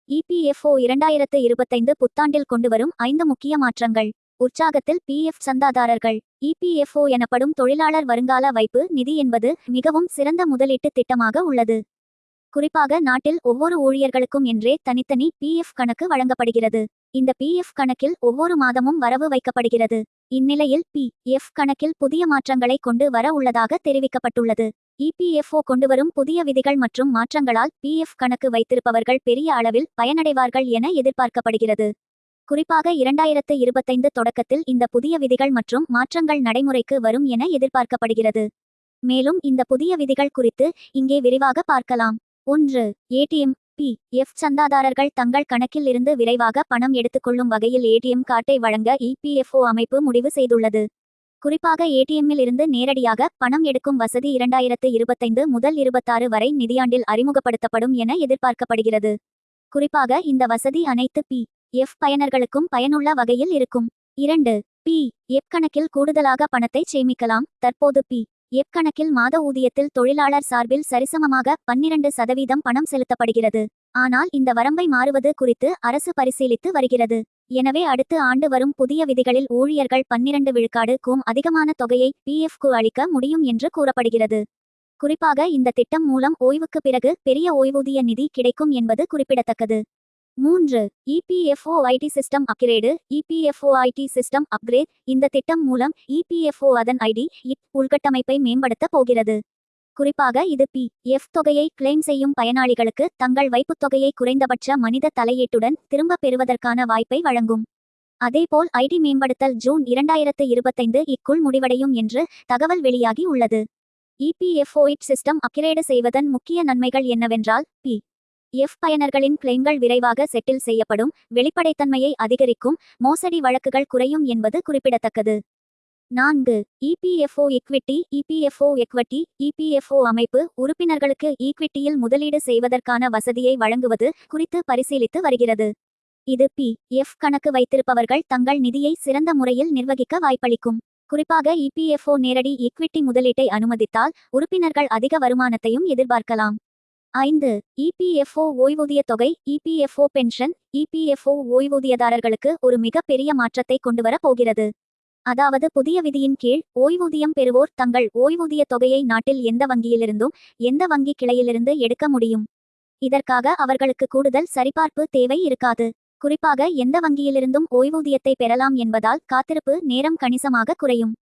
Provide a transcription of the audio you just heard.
EPFO 2025 புத்தாண்டில் கொண்டுவரும் 5 முக்கிய மாற்றங்கள். உற்சாகத்தில் பிஎஃப் சந்தாதாரர்கள். இபிஎஃப்ஓ எனப்படும் தொழிலாளர் வருங்கால வைப்பு நிதி என்பது மிகவும் சிறந்த முதலீட்டு திட்டமாக உள்ளது. குறிப்பாக நாட்டில் ஒவ்வொரு ஊழியர்களுக்கும் என்றே தனித்தனி பிஎஃப் கணக்கு வழங்கப்படுகிறது. இந்த பிஎஃப் கணக்கில் ஒவ்வொரு மாதமும் வரவு வைக்கப்படுகிறது. இந்நிலையில் பிஎஃப் கணக்கில் புதிய மாற்றங்களை கொண்டு வர உள்ளதாக தெரிவிக்கப்பட்டுள்ளது. இபிஎஃப்ஓ கொண்டுவரும் புதிய விதிகள் மற்றும் மாற்றங்களால் பிஎஃப் கணக்கு வைத்திருப்பவர்கள் பெரிய அளவில் பயனடைவார்கள் என எதிர்பார்க்கப்படுகிறது. குறிப்பாக 2025 தொடக்கத்தில் இந்த புதிய விதிகள் மற்றும் மாற்றங்கள் நடைமுறைக்கு வரும் என எதிர்பார்க்கப்படுகிறது. மேலும் இந்த புதிய விதிகள் குறித்து இங்கே விரிவாக பார்க்கலாம். 1. ஏடிஎம். பிஎஃப் சந்தாதாரர்கள் தங்கள் கணக்கில் இருந்து விரைவாக பணம் எடுத்துக்கொள்ளும் வகையில் ஏடிஎம் கார்டை வழங்க இபிஎஃப்ஓ அமைப்பு முடிவு செய்துள்ளது. குறிப்பாக ஏடிஎம்மில் இருந்து நேரடியாக பணம் எடுக்கும் வசதி 2025 முதல் 26 வரை நிதியாண்டில் அறிமுகப்படுத்தப்படும் என எதிர்பார்க்கப்படுகிறது. குறிப்பாக இந்த வசதி அனைத்து பிஎஃப் பயனர்களுக்கும் பயனுள்ள வகையில் இருக்கும். 2. பிஎஃப் கணக்கில் கூடுதலாக பணத்தை சேமிக்கலாம். தற்போது பிஎஃப் கணக்கில் மாத ஊதியத்தில் தொழிலாளர் சார்பில் சரிசமமாக 12% பணம் செலுத்தப்படுகிறது. ஆனால் இந்த வரம்பை மாறுவது குறித்து அரசு பரிசீலித்து வருகிறது. எனவே அடுத்த ஆண்டு வரும் புதிய விதிகளில் ஊழியர்கள் 12% அதிகமான தொகையை பிஎஃப்க்கு அளிக்க முடியும் என்று கூறப்படுகிறது. குறிப்பாக இந்த திட்டம் மூலம் ஓய்வுக்கு பிறகு பெரிய ஓய்வூதிய நிதி கிடைக்கும் என்பது குறிப்பிடத்தக்கது. 3. EPFO IT system upgrade. EPFO IT system upgrade. இந்த திட்டம் மூலம் இபிஎஃப்ஓ அதன் ஐடி உள்கட்டமைப்பை மேம்படுத்த போகிறது. குறிப்பாக இது பிஎஃப் தொகையை கிளைம் செய்யும் பயனாளிகளுக்கு தங்கள் வைப்புத் தொகையை குறைந்தபட்ச மனித தலையீட்டுடன் திரும்பப் பெறுவதற்கான வாய்ப்பை வழங்கும். அதேபோல் ஐடி மேம்படுத்தல் ஜூன் 2025 க்குள் முடிவடையும் என்று தகவல் வெளியாகி உள்ளது. இபிஎஃப்ஓ சிஸ்டம் அப்கிரேடு செய்வதன் முக்கிய நன்மைகள் என்னவென்றால் பிஎஃப் பயனர்களின் கிளைம்கள் விரைவாக செட்டில் செய்யப்படும், வெளிப்படைத்தன்மையை அதிகரிக்கும், மோசடி வழக்குகள் குறையும் என்பது குறிப்பிடத்தக்கது. 4. EPFO equity. EPFO equity. EPFO அமைப்பு உறுப்பினர்களுக்கு ஈக்விட்டியில் முதலீடு செய்வதற்கான வசதியை வழங்குவது குறித்து பரிசீலித்து வருகிறது. இது பிஎஃப் கணக்கு வைத்திருப்பவர்கள் தங்கள் நிதியை சிறந்த முறையில் நிர்வகிக்க வாய்ப்பளிக்கும். குறிப்பாக இபிஎஃப்ஓ நேரடி ஈக்விட்டி முதலீட்டை அனுமதித்தால் உறுப்பினர்கள் அதிக வருமானத்தையும் எதிர்பார்க்கலாம். 5. இபிஎஃப்ஓ ஓய்வூதிய தொகை. EPFO pension. இபிஎஃப்ஓ ஓய்வூதியதாரர்களுக்கு ஒரு மிக பெரிய மாற்றத்தை கொண்டுவர போகிறது. அதாவது புதிய விதியின் கீழ் ஓய்வூதியம் பெறுவோர் தங்கள் ஓய்வூதிய தொகையை நாட்டில் எந்த வங்கியிலிருந்தும் எந்த வங்கி கிளையிலிருந்து எடுக்க முடியும். இதற்காக அவர்களுக்கு கூடுதல் சரிபார்ப்பு தேவை இருக்காது. குறிப்பாக எந்த வங்கியிலிருந்தும் ஓய்வூதியத்தை பெறலாம் என்பதால் காத்திருப்பு நேரம் கணிசமாக குறையும்.